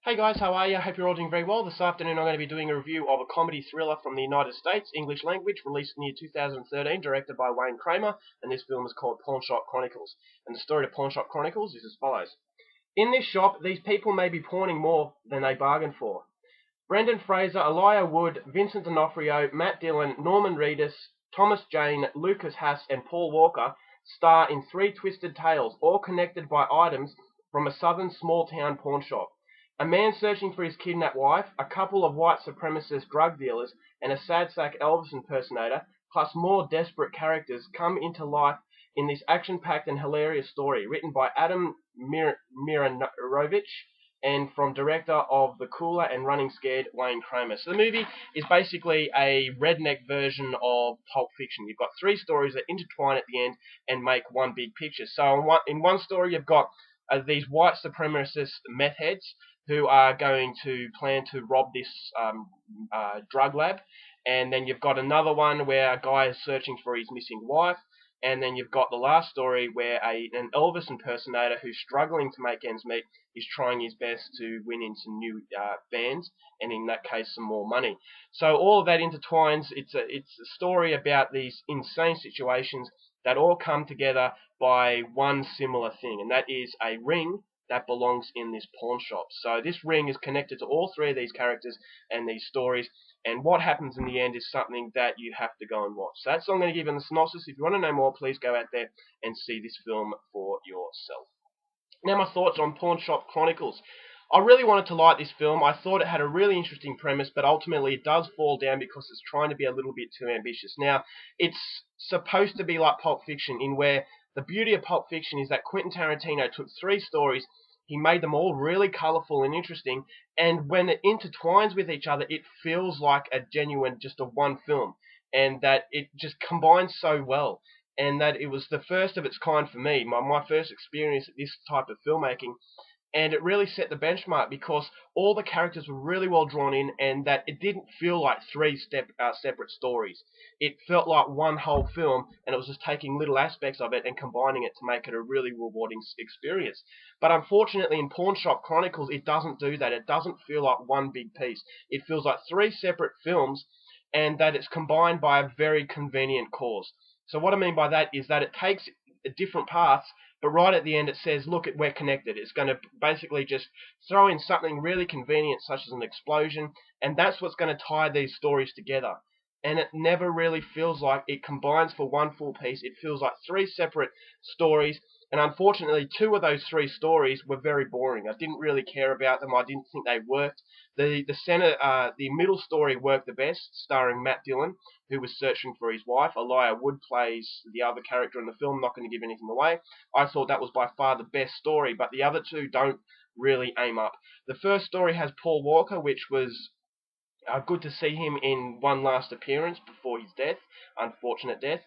Hey guys, how are you? Hope you're all doing very well. This afternoon I'm going to be doing a review of a comedy thriller from the United States, English language, released in the year 2013, directed by Wayne Kramer, and this film is called Pawnshop Chronicles. And the story of Pawnshop Chronicles is as follows. In this shop, these people may be pawning more than they bargained for. Brendan Fraser, Elijah Wood, Vincent D'Onofrio, Matt Dillon, Norman Reedus, Thomas Jane, Lucas Haas, and Paul Walker star in three twisted tales, all connected by items from a southern small-town pawnshop. A man searching for his kidnapped wife, a couple of white supremacist drug dealers, and a sad sack Elvis impersonator, plus more desperate characters, come into life in this action-packed and hilarious story, written by Adam Mironovich and from director of The Cooler and Running Scared, Wayne Kramer. So the movie is basically a redneck version of Pulp Fiction. You've got three stories that intertwine at the end and make one big picture. So in one story you've got these white supremacist meth heads who are going to plan to rob this drug lab. And then you've got another one where a guy is searching for his missing wife. And then you've got the last story where an Elvis impersonator who's struggling to make ends meet is trying his best to win into new fans, and in that case, some more money. So all of that intertwines. It's a story about these insane situations that all come together by one similar thing, and that is a ring that belongs in this pawn shop. So this ring is connected to all three of these characters and these stories, and what happens in the end is something that you have to go and watch. So that's all I'm going to give in the synopsis. If you want to know more, please go out there and see this film for yourself. Now my thoughts on Pawnshop Chronicles. I really wanted to like this film. I thought it had a really interesting premise, but ultimately it does fall down because it's trying to be a little bit too ambitious. Now, it's supposed to be like Pulp Fiction, in where the beauty of Pulp Fiction is that Quentin Tarantino took three stories, he made them all really colourful and interesting, and when it intertwines with each other, it feels like a genuine, just a one film, and that it just combines so well, and that it was the first of its kind for me, my first experience at this type of filmmaking, and it really set the benchmark because all the characters were really well drawn in, and that it didn't feel like three separate stories. It felt like one whole film, and it was just taking little aspects of it and combining it to make it a really rewarding experience. But unfortunately, in Pawnshop Chronicles, it doesn't do that. It doesn't feel like one big piece. It feels like three separate films, and that it's combined by a very convenient cause. So what I mean by that is that it takes different paths, but right at the end it says, look, we're connected. It's going to basically just throw in something really convenient, such as an explosion, and that's what's going to tie these stories together. And it never really feels like it combines for one full piece. It feels like three separate stories, and unfortunately, two of those three stories were very boring. I didn't really care about them. I didn't think they worked. The middle story worked the best, starring Matt Dillon, who was searching for his wife. Elijah Wood plays the other character in the film. I'm not going to give anything away. I thought that was by far the best story, but the other two don't really aim up. The first story has Paul Walker, which was good to see him in one last appearance before his death, unfortunate death.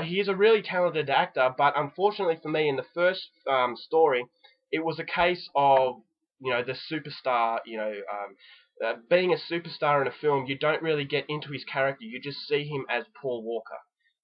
He is a really talented actor, but unfortunately for me, in the first story, it was a case of the superstar. Being a superstar in a film, you don't really get into his character. You just see him as Paul Walker.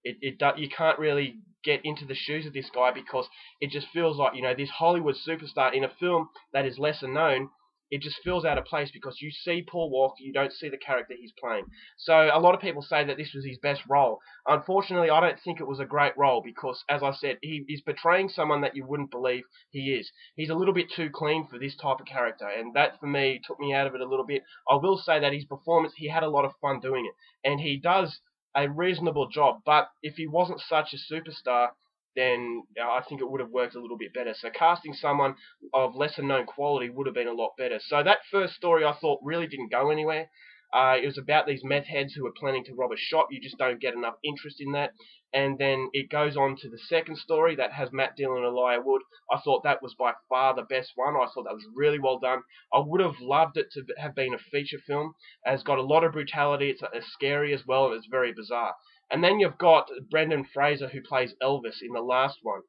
You can't really get into the shoes of this guy because it just feels like this Hollywood superstar in a film that is lesser known. It just feels out of place because you see Paul Walker, you don't see the character he's playing. So a lot of people say that this was his best role. Unfortunately, I don't think it was a great role because, as I said, he's portraying someone that you wouldn't believe he is. He's a little bit too clean for this type of character, and that, for me, took me out of it a little bit. I will say that his performance, he had a lot of fun doing it, and he does a reasonable job, but if he wasn't such a superstar, then I think it would have worked a little bit better. So casting someone of lesser known quality would have been a lot better. So that first story I thought really didn't go anywhere. It was about these meth heads who were planning to rob a shop. You just don't get enough interest in that. And then it goes on to the second story that has Matt Dillon and Elijah Wood. I thought that was by far the best one. I thought that was really well done. I would have loved it to have been a feature film. It's got a lot of brutality. It's scary as well. It's very bizarre. And then you've got Brendan Fraser, who plays Elvis in the last one,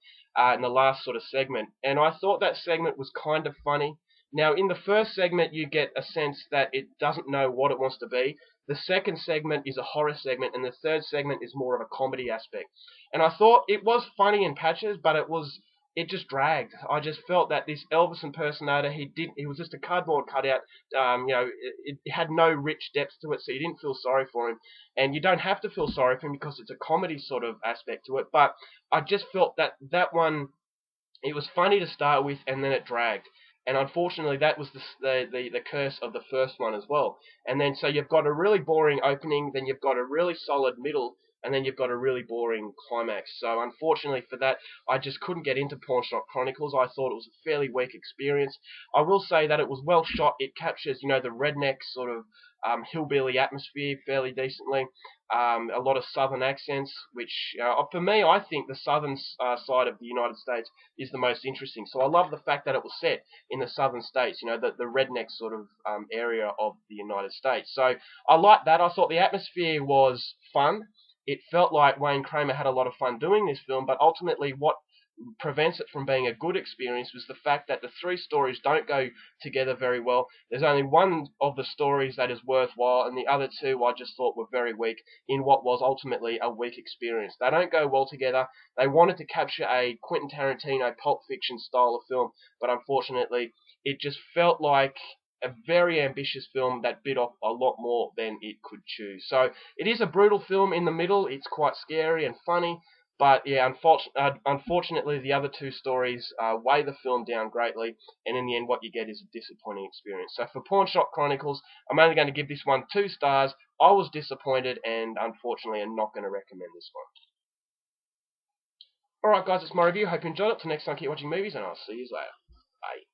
in the last sort of segment. And I thought that segment was kind of funny. Now, in the first segment, you get a sense that it doesn't know what it wants to be. The second segment is a horror segment, and the third segment is more of a comedy aspect. And I thought it was funny in patches, but it was it just dragged. I just felt that this Elvis impersonator, he was just a cardboard cutout. It had no rich depth to it, so you didn't feel sorry for him, and you don't have to feel sorry for him because it's a comedy sort of aspect to it. But I just felt that that one, it was funny to start with, and then it dragged. And unfortunately, that was the curse of the first one as well. And then so you've got a really boring opening, then you've got a really solid middle, and then you've got a really boring climax. So unfortunately for that, I just couldn't get into Pawnshop Chronicles. I thought it was a fairly weak experience. I will say that it was well shot. It captures, the redneck sort of hillbilly atmosphere fairly decently. A lot of southern accents, which for me, I think the southern side of the United States is the most interesting. So I love the fact that it was set in the southern states, the redneck sort of area of the United States. So I liked that. I thought the atmosphere was fun. It felt like Wayne Kramer had a lot of fun doing this film, but ultimately what prevents it from being a good experience was the fact that the three stories don't go together very well. There's only one of the stories that is worthwhile, and the other two I just thought were very weak in what was ultimately a weak experience. They don't go well together. They wanted to capture a Quentin Tarantino Pulp Fiction style of film, but unfortunately it just felt like a very ambitious film that bit off a lot more than it could chew. So it is a brutal film in the middle. It's quite scary and funny, but yeah, unfortunately, the other two stories weigh the film down greatly, and in the end, what you get is a disappointing experience. So for Pawnshop Chronicles, I'm only going to give this one 2 stars. I was disappointed, and unfortunately, I'm not going to recommend this one. Alright guys, it's my review. Hope you enjoyed it. Till next time, keep watching movies, and I'll see you later. Bye.